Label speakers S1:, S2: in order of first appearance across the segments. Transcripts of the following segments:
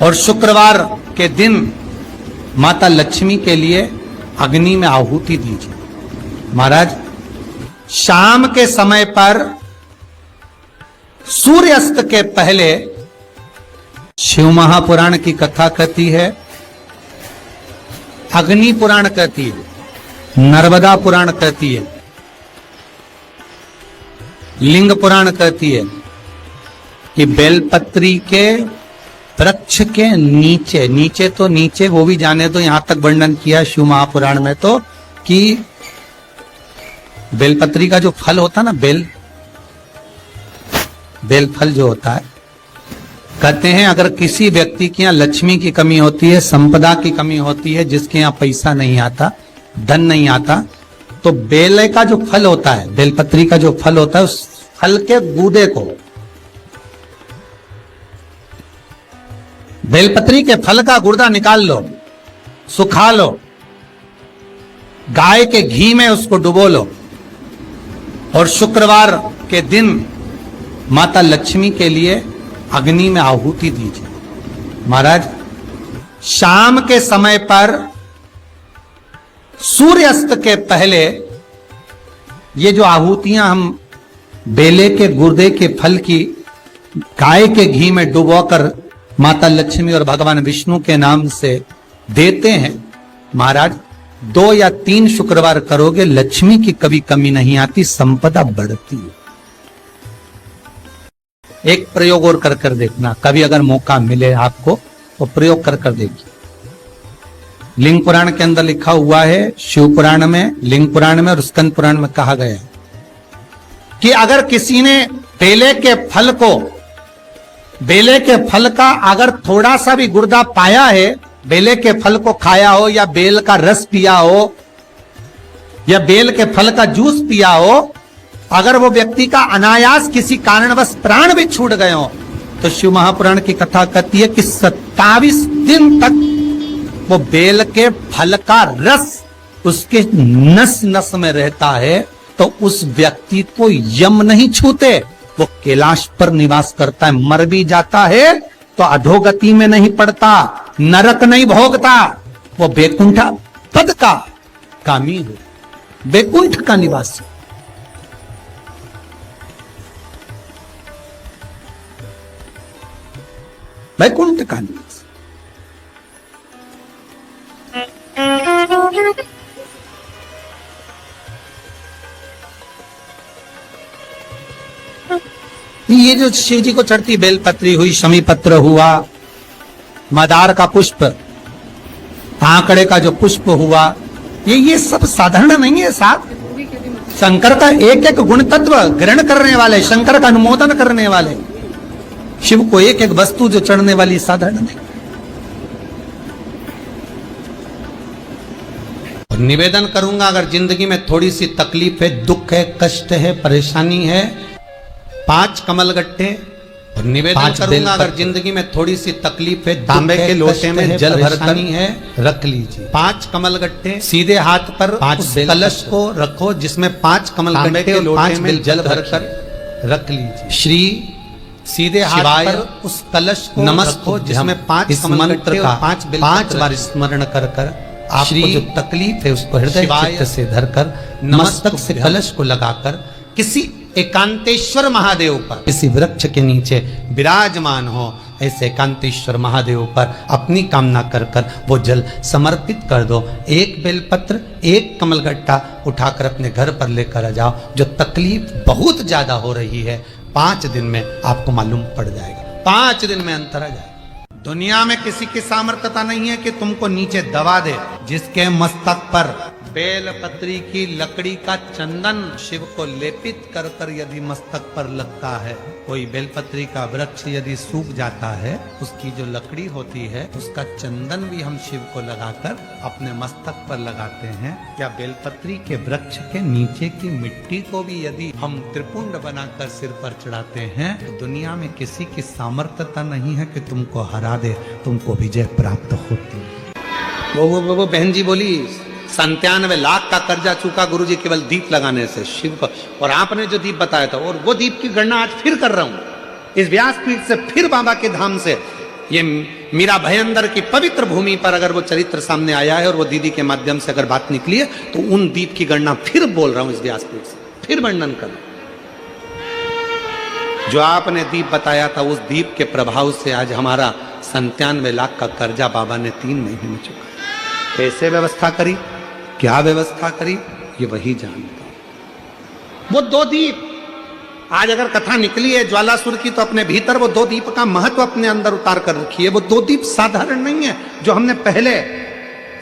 S1: और शुक्रवार के दिन माता लक्ष्मी के लिए अग्नि में आहुति दीजिए। महाराज, शाम के समय पर सूर्यास्त के पहले शिव महापुराण की कथा कहती है, अग्नि पुराण कहती है, नर्मदा पुराण कहती है, लिंग पुराण कहती है कि बेलपत्री के वृक्ष के नीचे, नीचे तो नीचे वो भी जाने तो यहां तक वर्णन किया शिव महापुराण में तो कि बेलपत्री का जो फल होता ना, बेल फल जो होता है, कहते हैं अगर किसी व्यक्ति के यहाँ लक्ष्मी की कमी होती है, संपदा की कमी होती है, जिसके यहाँ पैसा नहीं आता, धन नहीं आता, तो बेल का जो फल होता है, बेलपत्री का जो फल होता है, उस फल के गूदे को, बेलपत्री के फल का गुर्दा निकाल लो, सुखा लो, गाय के घी में उसको डुबो लो और शुक्रवार के दिन माता लक्ष्मी के लिए अग्नि में आहुति दीजिए। महाराज, शाम के समय पर सूर्यास्त के पहले ये जो आहुतियां हम बेले के गुर्दे के फल की गाय के घी में डुबोकर माता लक्ष्मी और भगवान विष्णु के नाम से देते हैं, महाराज 2 या 3 शुक्रवार करोगे, लक्ष्मी की कभी कमी नहीं आती, संपदा बढ़ती है। एक प्रयोग और कर देखना, कभी अगर मौका मिले आपको तो प्रयोग कर देखिए। लिंग पुराण के अंदर लिखा हुआ है, शिव पुराण में, लिंग पुराण में और स्कंद पुराण में कहा गया है कि अगर किसी ने बेले के फल का अगर थोड़ा सा भी गुर्दा पाया है, बेले के फल को खाया हो या बेल का रस पिया हो या बेल के फल का जूस पिया हो, अगर वो व्यक्ति का अनायास किसी कारणवश प्राण भी छूट गए हो, तो शिव महापुराण की कथा कहती है कि 27 दिन तक वो बेल के फल का रस उसके नस नस में रहता है, तो उस व्यक्ति को यम नहीं छूते, वो कैलाश पर निवास करता है। मर भी जाता है तो अधोगति में नहीं पड़ता, नरक नहीं भोगता, वो बैकुंठ पद का कामी हो, बैकुंठ का निवासी। बैकुंठ का निवासी। ये जो शिव जी को चढ़ती बेलपत्री हुई, शमी पत्र हुआ, मदार का पुष्प, आंकड़े का जो पुष्प हुआ, ये सब साधारण नहीं है साहब। शंकर का एक एक गुण तत्व ग्रहण करने वाले, शंकर का अनुमोदन करने वाले, शिव को एक एक वस्तु जो चढ़ने वाली साधारण नहीं। और निवेदन करूंगा, अगर जिंदगी में थोड़ी सी तकलीफ है, दुख है, कष्ट है, परेशानी है, 5 कमलगट्टे। और निवेदन करूंगा, अगर जिंदगी में थोड़ी सी तकलीफ है, तांबे के लोटे में जल भरकर है, रख लीजिए। 5 कमलगट्टे सीधे हाथ पर उस कलश को रखो जिसमें 5 कमलगट्टे के लोटे में जल भरकर रख लीजिए। श्री सीधे हाथ पर उस कलश को नमस्को जिसमें 5 कमलगट्टे का 5 बार स्मरण कर आपको जो तकलीफ है उसको हृदय चित्त से धरकर मस्तक से कलश को लगाकर किसी एकांतेश्वर महादेव पर, किसी वृक्ष के नीचे विराजमान हो, ऐसे एकांतेश्वर महादेव पर अपनी कामना कर वो जल समर्पित कर दो। 1 बेलपत्र, 1 कमलगट्टा उठाकर अपने घर पर लेकर आ जाओ। जो तकलीफ बहुत ज्यादा हो रही है, 5 दिन में आपको मालूम पड़ जाएगा, 5 दिन में अंतर आ जाएगा। दुनिया में किसी की सामर्थ्यता नहीं है कि तुमको नीचे दबा दे। जिसके मस्तक पर बेलपत्री की लकड़ी का चंदन शिव को लेपित कर कर यदि मस्तक पर लगता है, कोई बेलपत्री का वृक्ष यदि सूख जाता है, उसकी जो लकड़ी होती है उसका चंदन भी हम शिव को लगाकर अपने मस्तक पर लगाते हैं। क्या बेलपत्री के वृक्ष के नीचे की मिट्टी को भी यदि हम त्रिपुंड बनाकर सिर पर चढ़ाते हैं, तो दुनिया में किसी की सामर्थ्यता नहीं है कि तुमको हरा दे, तुमको विजय प्राप्त होती है। वो बहन जी बोली 97 लाख का कर्जा चूका गुरुजी केवल दीप लगाने से शिव को। और आपने जो दीप बताया था, और वो दीप की गणना आज फिर कर रहा हूं इस व्यासपीठ से, फिर बाबा के धाम से ये मीरा भयंदर की पवित्र भूमि पर अगर वो चरित्र सामने आया है और वो दीदी के माध्यम से अगर बात निकली है, तो उन दीप की गणना फिर बोल रहा हूं इस व्यासपीठ से, फिर वर्णन कर। जो आपने दीप बताया था, उस दीप के प्रभाव से आज हमारा 97 लाख का कर्जा बाबा ने 3 महीने में चुकाया। कैसे व्यवस्था करी, क्या व्यवस्था करी, ये वही जानता। वो 2 दीप आज अगर कथा निकली है ज्वालासुर की, तो अपने भीतर वो 2 दीप का महत्व अपने अंदर उतार कर रखी है। वो 2 दीप साधारण नहीं है, जो हमने पहले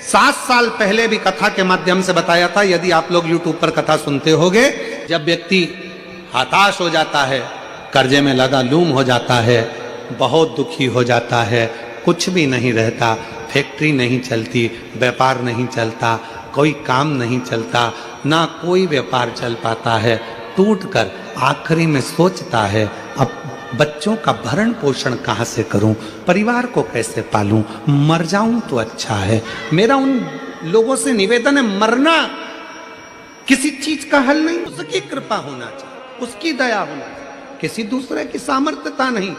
S1: 7 साल पहले भी कथा के माध्यम से बताया था। यदि आप लोग YouTube पर कथा सुनते होंगे, जब व्यक्ति हताश हो जाता है, कर्जे में लगा लूम हो जाता है, बहुत दुखी हो जाता है, कुछ भी नहीं रहता, फैक्ट्री नहीं चलती, व्यापार नहीं चलता, कोई काम नहीं चलता, ना कोई व्यापार चल पाता है, टूटकर आखिरी में सोचता है अब बच्चों का भरण पोषण कहाँ से करूं, परिवार को कैसे पालूं, मर जाऊं तो अच्छा है। मेरा उन लोगों से निवेदन है, मरना किसी चीज का हल नहीं, उसकी कृपा होना चाहिए, उसकी दया होना चाहिए, किसी दूसरे की सामर्थ्यता नहीं।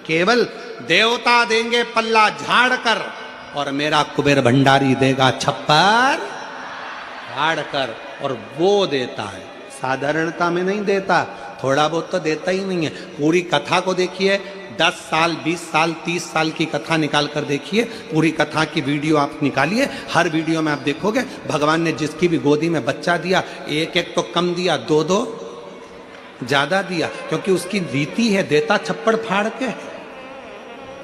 S1: केवल देवता देंगे पल्ला झाड़ कर, और मेरा कुबेर भंडारी देगा छप्पर झाड़ कर, और वो देता है, साधारणता में नहीं देता, थोड़ा बहुत तो देता ही नहीं है। पूरी कथा को देखिए, 10 साल 20 साल 30 साल की कथा निकाल कर देखिए, पूरी कथा की वीडियो आप निकालिए, हर वीडियो में आप देखोगे भगवान ने जिसकी भी गोदी में बच्चा दिया, एक एक तो कम दिया, 2-2 ज्यादा दिया, क्योंकि उसकी रीति है, देता छप्पड़ फाड़ के।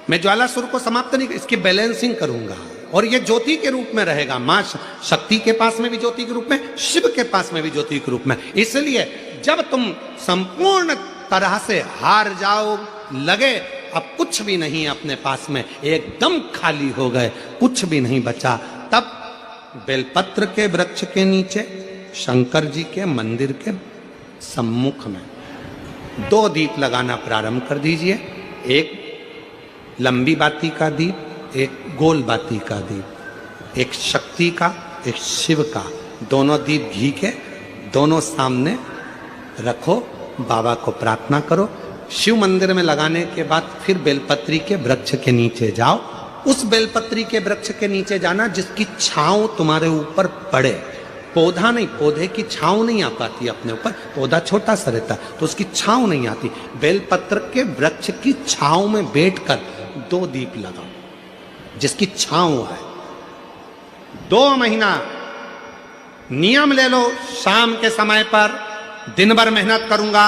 S1: मैं ज्वालासुर को समाप्त नहीं, इसकी बैलेंसिंग करूंगा, और ये ज्योति के रूप में रहेगा। मां शक्ति के पास में भी ज्योति के रूप में, शिव के पास में भी ज्योति के रूप में। इसलिए जब तुम संपूर्ण तरह से हार जाओ, लगे अब कुछ भी नहीं अपने पास में, एकदम खाली हो गए, कुछ भी नहीं बचा, तब बेलपत्र के वृक्ष के नीचे शंकर जी के मंदिर के सम्मुख में 2 दीप लगाना प्रारंभ कर दीजिए। एक लंबी बाती का दीप, एक गोल बाती का दीप, एक शक्ति का, एक शिव का, दोनों दीप घी के दोनों सामने रखो, बाबा को प्रार्थना करो। शिव मंदिर में लगाने के बाद फिर बेलपत्री के वृक्ष के नीचे जाओ। उस बेलपत्री के वृक्ष के नीचे जाना जिसकी छांव तुम्हारे ऊपर पड़े, पौधा नहीं, पौधे की छांव नहीं आ पाती अपने ऊपर, पौधा छोटा सा रहता तो उसकी छांव नहीं आती। बेलपत्र के वृक्ष की छांव में बैठकर 2 दीप लगाओ जिसकी छांव है। 2 महीना नियम ले लो, शाम के समय पर दिन भर मेहनत करूंगा,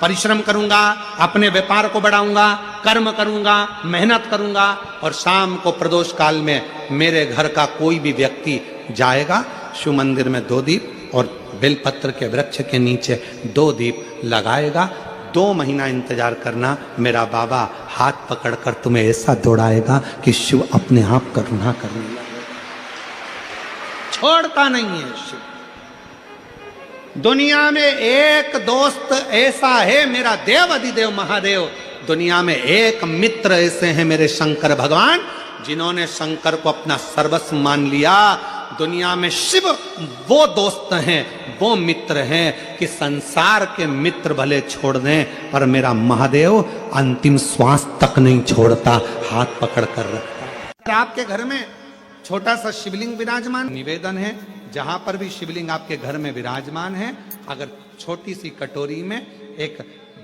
S1: परिश्रम करूंगा, अपने व्यापार को बढ़ाऊंगा, कर्म करूंगा, मेहनत करूंगा, और शाम को प्रदोष काल में मेरे घर का कोई भी व्यक्ति जाएगा, शिव मंदिर में 2 दीप और बेलपत्र के वृक्ष के नीचे 2 दीप लगाएगा। 2 महीना इंतजार करना, मेरा बाबा हाथ पकड़कर तुम्हें ऐसा दौड़ाएगा कि शिव अपने आप करुणा करने लगेगा। छोड़ता नहीं है शिव। दुनिया में एक दोस्त ऐसा है मेरा देव अधिदेव महादेव, दुनिया में एक मित्र ऐसे हैं मेरे शंकर भगवान, जिन्होंने शंकर को अपना सर्वस्व मान लिया। दुनिया में शिव वो दोस्त हैं, वो मित्र हैं कि संसार के मित्र भले छोड़ दें, पर मेरा महादेव अंतिम श्वास तक नहीं छोड़ता, हाथ पकड़ कर रखता। आपके घर में छोटा सा शिवलिंग विराजमान, निवेदन है जहां पर भी शिवलिंग आपके घर में विराजमान है, अगर छोटी सी कटोरी में एक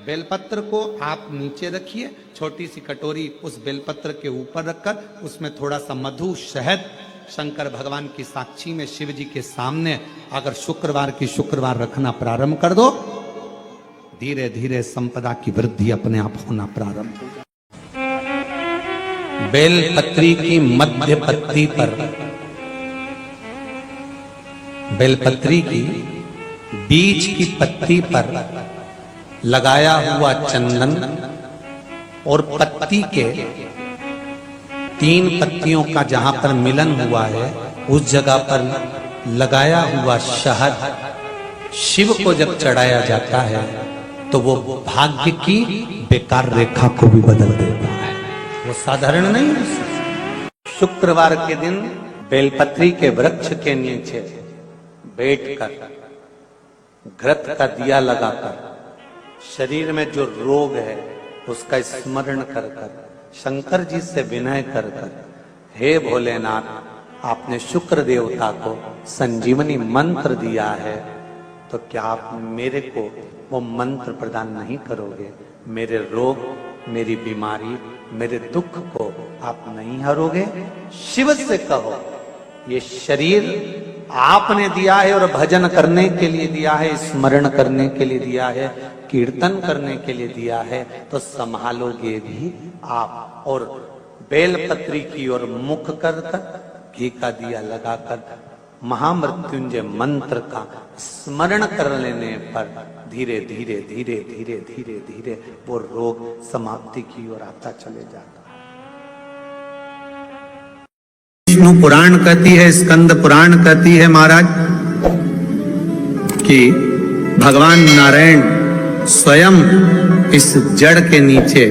S1: बेलपत्र को आप नीचे रखिए, छोटी सी कटोरी उस बेलपत्र के ऊपर रखकर उसमें थोड़ा सा मधु शहद, शंकर भगवान की साक्षी में शिव जी के सामने अगर शुक्रवार की शुक्रवार रखना प्रारंभ कर दो, धीरे धीरे संपदा की वृद्धि अपने आप होना प्रारंभ होगा। बेलपत्री की मध्य पत्ती पर, बेलपत्री की बीच की पत्ती पर लगाया हुआ चंदन और पत्ती के 3 पत्तियों का जहां पर मिलन हुआ है उस जगह पर लगाया हुआ शहद शिव को जब चढ़ाया जाता है तो वो भाग्य की बेकार रेखा को भी बदल देता है, वो साधारण नहीं है। शुक्रवार के दिन बेलपत्री के वृक्ष के नीचे बैठकर घृत का दिया लगाकर शरीर में जो रोग है उसका स्मरण कर कर शंकर जी से विनय कर कर, हे भोलेनाथ, आपने शुक्र देवता को संजीवनी मंत्र दिया है, तो क्या आप मेरे को वो मंत्र प्रदान नहीं करोगे? मेरे रोग, मेरी बीमारी, मेरे दुख को आप नहीं हरोगे? शिव से कहो, ये शरीर आपने दिया है और भजन करने के लिए दिया है, स्मरण करने के लिए दिया है, कीर्तन करने के लिए दिया है, तो संभालोगे भी आप। और बेलपत्री की ओर मुख कर घी का दिया लगाकर महामृत्युंजय मंत्र का स्मरण कर लेने पर धीरे धीरे धीरे धीरे धीरे धीरे वो रोग समाप्ति की ओर आता चले जाता है। विष्णु पुराण कहती है, स्कंद पुराण कहती है महाराज कि भगवान नारायण स्वयं इस जड़ के नीचे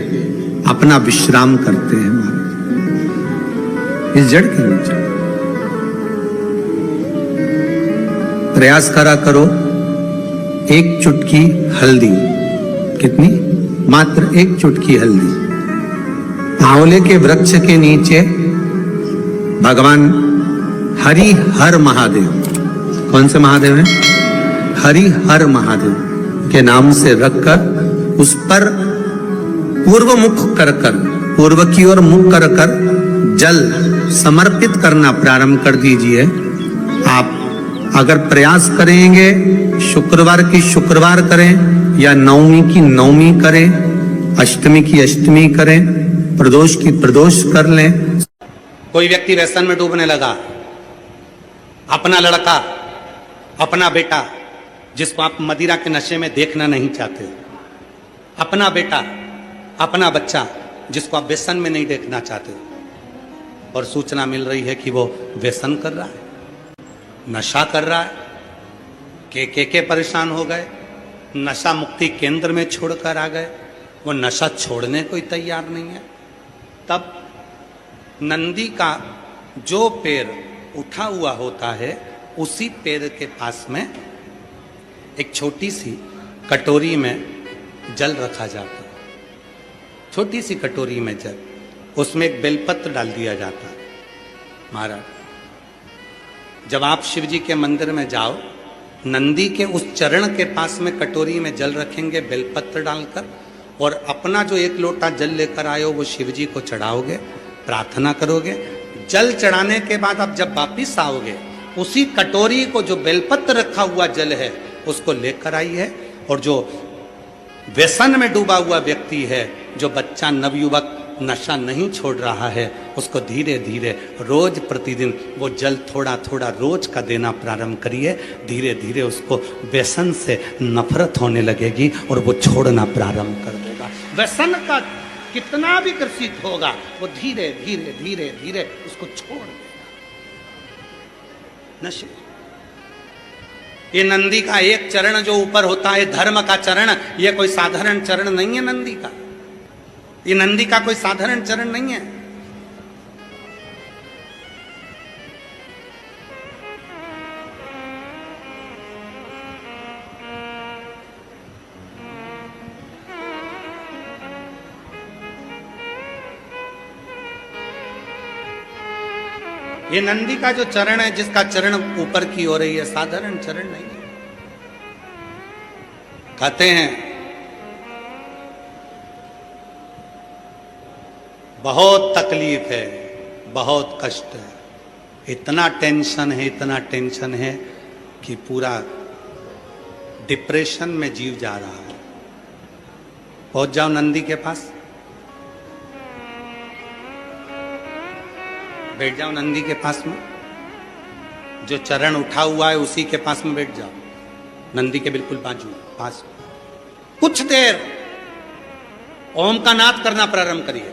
S1: अपना विश्राम करते हैं महाराज, इस जड़ के नीचे। प्रयास करा करो, एक चुटकी हल्दी, कितनी? मात्र एक चुटकी हल्दी, आंवले के वृक्ष के नीचे भगवान हरि हर महादेव, कौन से महादेव हैं? हरि हर महादेव के नाम से रखकर उस पर पूर्व मुख कर कर, पूर्व की ओर मुख कर कर जल समर्पित करना प्रारंभ कर दीजिए। आप अगर प्रयास करेंगे, शुक्रवार की शुक्रवार करें या नवमी की नवमी करें, अष्टमी की अष्टमी करें, प्रदोष की प्रदोष कर लें। कोई व्यक्ति व्यसन में डूबने लगा, अपना लड़का, अपना बेटा जिसको आप मदिरा के नशे में देखना नहीं चाहते, अपना बेटा, अपना बच्चा जिसको आप व्यसन में नहीं देखना चाहते, और सूचना मिल रही है कि वो व्यसन कर रहा है, नशा कर रहा है, के परेशान हो गए, नशा मुक्ति केंद्र में छोड़कर आ गए, वो नशा छोड़ने को ही तैयार नहीं है। तब नंदी का जो पैर उठा हुआ होता है, उसी पैर के पास में एक छोटी सी कटोरी में जल रखा जाता है, छोटी सी कटोरी में जल, उसमें एक बेलपत्र डाल दिया जाता है। महाराज, जब आप शिव जी के मंदिर में जाओ, नंदी के उस चरण के पास में कटोरी में जल रखेंगे बेलपत्र डालकर, और अपना जो एक लोटा जल लेकर आए हो वो शिव जी को चढ़ाओगे, प्रार्थना करोगे। जल चढ़ाने के बाद आप जब वापिस आओगे, उसी कटोरी को, जो बेलपत्र रखा हुआ जल है, उसको लेकर आइए, और जो व्यसन में डूबा हुआ व्यक्ति है, जो बच्चा नवयुवक नशा नहीं छोड़ रहा है, उसको धीरे धीरे रोज प्रतिदिन वो जल थोड़ा थोड़ा रोज का देना प्रारंभ करिए। धीरे धीरे उसको व्यसन से नफरत होने लगेगी और वो छोड़ना प्रारंभ कर देगा। व्यसन का कितना भी ग्रसित होगा, वो धीरे धीरे धीरे धीरे उसको छोड़ देगा। नशे, ये नंदी का एक चरण जो ऊपर होता है, धर्म का चरण, ये कोई साधारण चरण नहीं है नंदी का, ये नंदी का कोई साधारण चरण नहीं है। ये नंदी का जो चरण है, जिसका चरण ऊपर की हो रही है, साधारण चरण नहीं है। कहते हैं बहुत तकलीफ है, बहुत कष्ट है, इतना टेंशन है, इतना टेंशन है कि पूरा डिप्रेशन में जीव जा रहा है। पहुंच जाओ नंदी के पास, बैठ जाओ नंदी के पास में, जो चरण उठा हुआ है उसी के पास में बैठ जाओ, नंदी के बिल्कुल बाजू पास। कुछ देर ओम का नाद करना प्रारंभ करिए।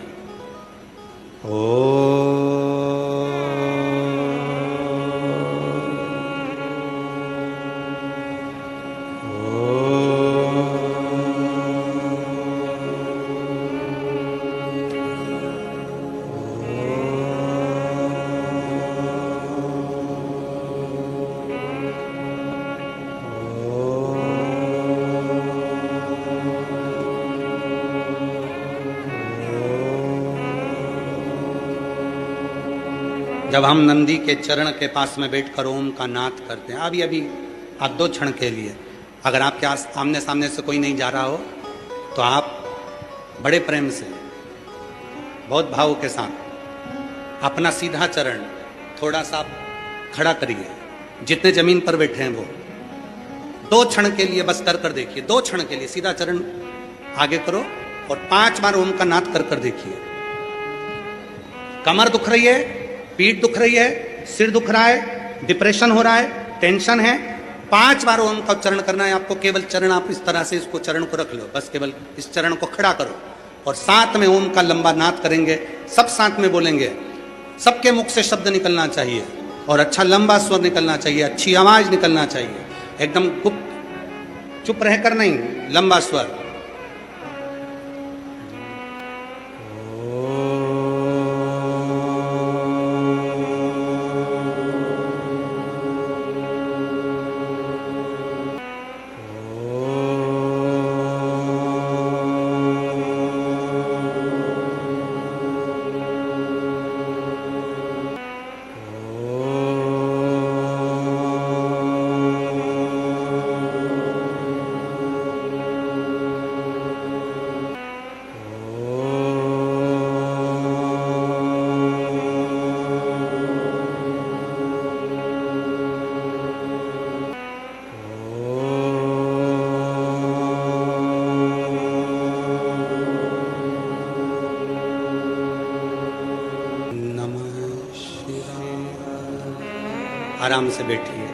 S1: जब हम नंदी के चरण के पास में बैठकर ओम का नाद करते हैं, अभी अभी आप 2 क्षण के लिए, अगर आपके आमने सामने से कोई नहीं जा रहा हो तो आप बड़े प्रेम से, बहुत भाव के साथ अपना सीधा चरण थोड़ा सा खड़ा करिए, जितने जमीन पर बैठे हैं वो 2 क्षण के लिए बस कर देखिए। 2 क्षण के लिए सीधा चरण आगे करो और 5 बार ओम का नाद कर देखिए। कमर दुख रही है, पीठ दुख रही है, सिर दुख रहा है, डिप्रेशन हो रहा है, टेंशन है, 5 बार ओम का उच्चारण करना है आपको। केवल चरण आप इस तरह से इसको चरण को रख लो, बस केवल इस चरण को खड़ा करो और साथ में ओम का लंबा नाद करेंगे। सब साथ में बोलेंगे, सबके मुख से शब्द निकलना चाहिए और अच्छा लंबा स्वर निकलना चाहिए, अच्छी आवाज निकलना चाहिए, एकदम गुप्त चुप रहकर नहीं, लंबा स्वर। आराम से बैठिए,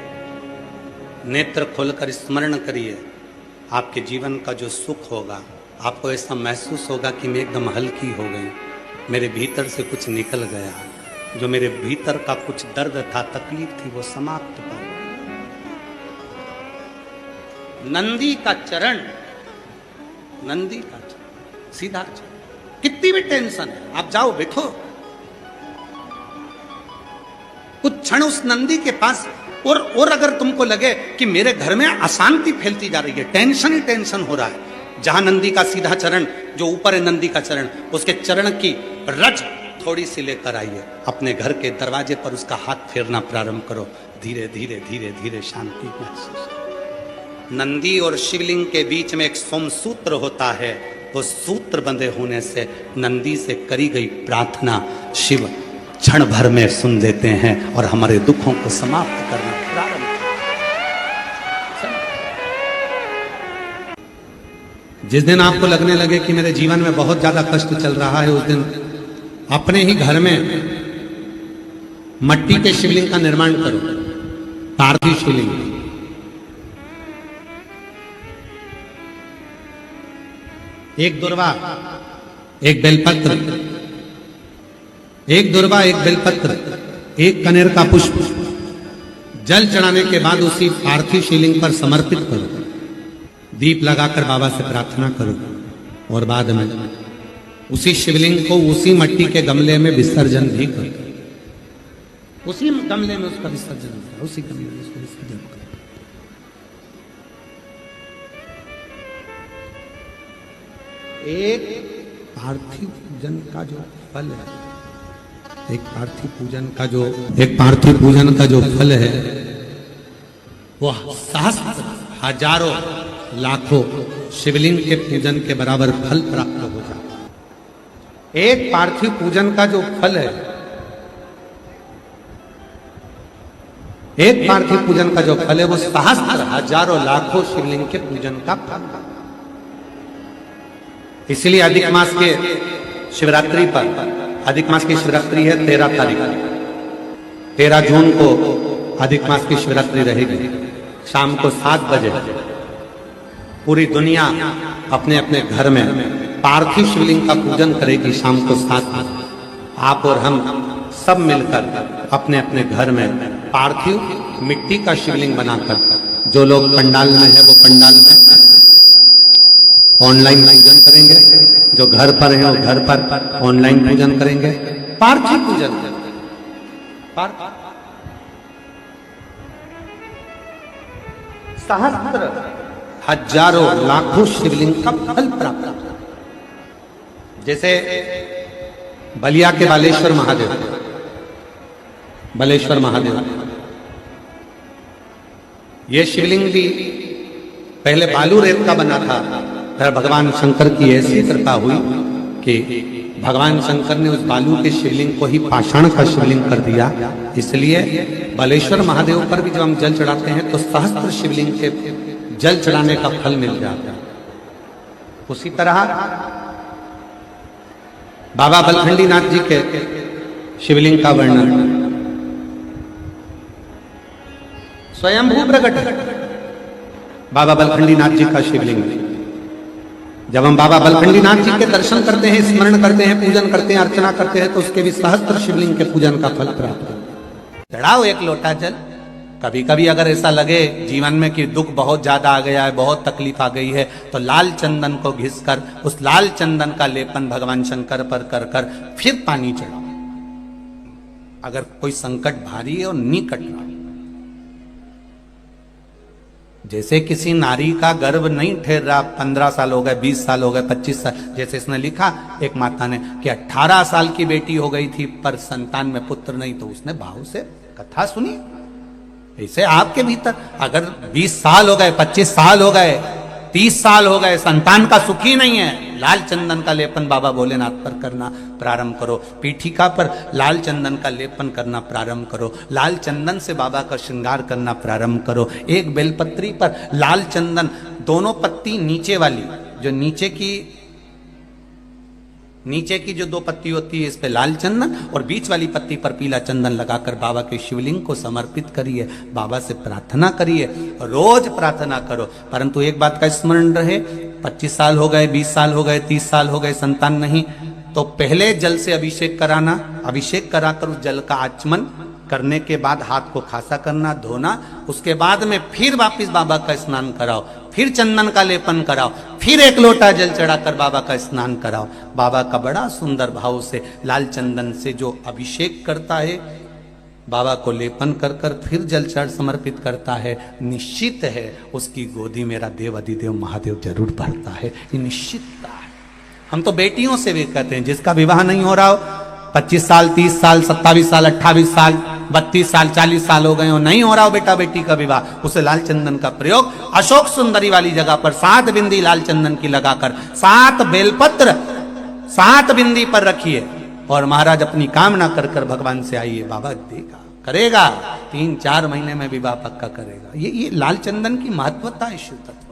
S1: नेत्र खोलकर स्मरण करिए। आपके जीवन का जो सुख होगा, आपको ऐसा महसूस होगा कि मैं एकदम हल्की हो गई, मेरे भीतर से कुछ निकल गया, जो मेरे भीतर का कुछ दर्द था, तकलीफ थी, वो समाप्त हो। नंदी का चरण, नंदी का चरण, सीधा चरण। कितनी भी टेंशन है, आप जाओ बैठो कुछ क्षण उस नंदी के पास। और अगर तुमको लगे कि मेरे घर में अशांति फैलती जा रही है, टेंशन ही टेंशन हो रहा है, जहां नंदी का सीधा चरण, जो ऊपर है नंदी का चरण, उसके चरण की रज थोड़ी सी लेकर आइए, अपने घर के दरवाजे पर उसका हाथ फेरना प्रारंभ करो। धीरे धीरे धीरे धीरे शांति महसूस। नंदी और शिवलिंग के बीच में एक सोमसूत्र होता है, वो सूत्र बंधे होने से नंदी से करी गई प्रार्थना शिव क्षण भर में सुन देते हैं और हमारे दुखों को समाप्त करना प्रारंभ। जिस दिन आपको लगने लगे कि मेरे जीवन में बहुत ज्यादा कष्ट चल रहा है, उस दिन अपने ही घर में मट्टी के शिवलिंग का निर्माण करो, पार्थिव शिवलिंग। एक दुर्वा, एक बेलपत्र, एक दुर्वा, एक बेलपत्र, एक कनेर का पुष्प जल चढ़ाने के बाद उसी पार्थिव शिवलिंग पर समर्पित करो। दीप लगाकर बाबा से प्रार्थना करो और बाद में उसी शिवलिंग को उसी मट्टी के गमले में विसर्जन भी करो। उसी गमले में उसका विसर्जन करो, उसी गमले में उसका विसर्जन करो। एक पार्थिव पूजन का जो फल है, एक पार्थिव पूजन का जो फल है, वो सहस्त्र हजारों लाखों शिवलिंग के पूजन के बराबर फल प्राप्त हो जाता है। एक पार्थिव पूजन का जो फल है, एक पार्थिव पूजन का जो फल है, वो सहस्त्र हजारों लाखों शिवलिंग के पूजन का फल। इसलिए अधिक मास के शिवरात्रि पर, अधिक मास की शिवरात्रि है 13 तारीख, 13 जून को अधिक मास की शिवरात्रि रहेगी। शाम को 7 बजे पूरी दुनिया अपने अपने घर में पार्थिव शिवलिंग का पूजन करेगी। शाम को 7 बजे आप और हम सब मिलकर अपने अपने घर में पार्थिव मिट्टी का शिवलिंग बनाकर, जो लोग पंडाल में है वो पंडाल में ऑनलाइन पूजन करेंगे, जो घर पर है वो घर पर ऑनलाइन पूजन करेंगे, पार्थिव पूजन। सहस्त्र हजारों लाखों शिवलिंग का फल प्राप्त। जैसे बलिया के बालेश्वर महादेव, बलेश्वर महादेव। ये शिवलिंग भी पहले बालू रेत का बना था, फिर भगवान शंकर की ऐसी कृपा हुई कि भगवान शंकर ने उस बालू के शिवलिंग को ही पाषाण का शिवलिंग कर दिया। इसलिए बलेश्वर महादेव पर भी जब हम जल चढ़ाते हैं तो सहस्त्र शिवलिंग के जल चढ़ाने का फल मिल जाता है। उसी तरह बाबा बलखंडी नाथ जी के शिवलिंग का वर्णन स्वयंभू प्रकट बाबा बलखंडी नाथ जी का शिवलिंग। जब हम बाबा बलखंडी नाथ जी के दर्शन करते हैं, स्मरण करते हैं, पूजन करते हैं, अर्चना करते हैं तो उसके भी सहस्त्र शिवलिंग के पूजन का फल प्राप्त होता है। चढ़ाओ एक लोटा जल। कभी कभी अगर ऐसा लगे जीवन में कि दुख बहुत ज्यादा आ गया है, बहुत तकलीफ आ गई है, तो लाल चंदन को घिसकर उस लाल चंदन का लेपन भगवान शंकर पर कर कर फिर पानी चढ़ाओ। अगर कोई संकट भारी है और निकट रहा, जैसे किसी नारी का गर्भ नहीं ठहर रहा, 15 साल हो गए, 20 साल हो गए, 25 साल, जैसे इसने लिखा एक माता ने कि 18 साल की बेटी हो गई थी पर संतान में पुत्र नहीं, तो उसने भाव से कथा सुनी। ऐसे आपके भीतर अगर 20 साल हो गए, 25 साल हो गए, 30 साल हो गए, संतान का सुख ही नहीं है, लाल चंदन का लेपन बाबा भोलेनाथ पर करना प्रारंभ करो। पीठिका पर लाल चंदन का लेपन करना प्रारंभ करो। लाल चंदन से बाबा का श्रृंगार करना प्रारंभ करो। एक बेलपत्री पर लाल चंदन, दोनों पत्ती नीचे वाली, जो नीचे की जो 2 पत्ती होती है इस पे लाल चंदन और बीच वाली पत्ती पर पीला चंदन लगाकर बाबा के शिवलिंग को समर्पित करिए। बाबा से प्रार्थना करिए, रोज प्रार्थना करो। परंतु एक बात का स्मरण रहे, 25 साल हो गए, 20 साल हो गए, 30 साल हो गए, संतान नहीं, तो पहले जल से अभिषेक कराना, अभिषेक कराकर उस जल का आचमन करने के बाद हाथ को खासा करना, धोना, उसके बाद में फिर वापिस बाबा का स्नान कराओ, फिर चंदन का लेपन कराओ, फिर एक लोटा जल चढ़ाकर बाबा का स्नान कराओ। बाबा का बड़ा सुंदर भाव से लाल चंदन से जो अभिषेक करता है, बाबा को लेपन कर कर फिर जल चढ़ समर्पित करता है, निश्चित है उसकी गोदी मेरा देव अधिदेव महादेव जरूर भरता है। ये निश्चितता है। हम तो बेटियों से भी कहते हैं, जिसका विवाह नहीं हो रहा हो, 25 साल, 30 साल, 27 साल, 28 साल, 32 साल, 40 साल हो गए हो, नहीं हो रहा हो बेटा बेटी का विवाह, उसे लाल चंदन का प्रयोग अशोक सुंदरी वाली जगह पर 7 बिंदी लाल चंदन की लगाकर 7 बेलपत्र 7 बिंदी पर रखिए और महाराज अपनी कामना कर कर भगवान से आइए। बाबा देगा, करेगा, 3-4 महीने में विवाह पक्का करेगा। ये लाल चंदन की महत्वता है, शुद्धता।